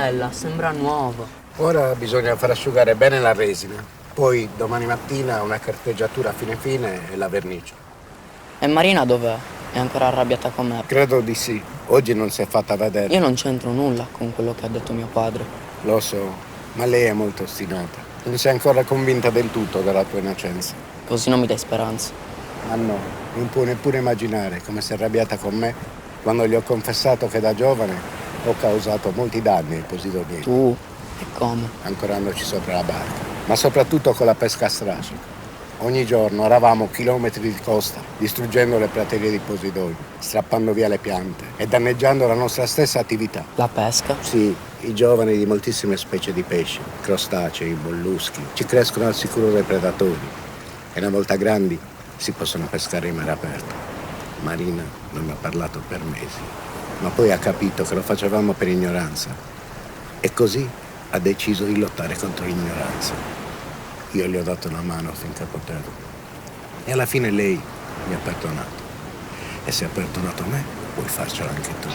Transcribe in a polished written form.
bella, sembra nuovo. Ora bisogna far asciugare bene la resina. Poi domani mattina una carteggiatura a fine fine e la vernice. E Marina dov'è? È ancora arrabbiata con me? Credo di sì. Oggi non si è fatta vedere. Io non c'entro nulla con quello che ha detto mio padre. Lo so, ma lei è molto ostinata. Non sei ancora convinta del tutto della tua innocenza. Così non mi dai speranza. Ma no, non puoi neppure immaginare come si è arrabbiata con me quando gli ho confessato che da giovane ho causato molti danni ai posidonieri. Tu? E come? Ancorandoci sopra la barca, ma soprattutto con la pesca a strascico. Ogni giorno eravamo chilometri di costa, distruggendo le praterie di Posidonio, strappando via le piante e danneggiando la nostra stessa attività. La pesca? Sì, i giovani di moltissime specie di pesci, crostacei, molluschi, ci crescono al sicuro dai predatori e una volta grandi si possono pescare in mare aperto. Marina non mi ha parlato per mesi, ma poi ha capito che lo facevamo per ignoranza e così ha deciso di lottare contro l'ignoranza. Io gli ho dato una mano finché potevo e alla fine lei mi ha perdonato. E se ha perdonato me, puoi farcela anche tu.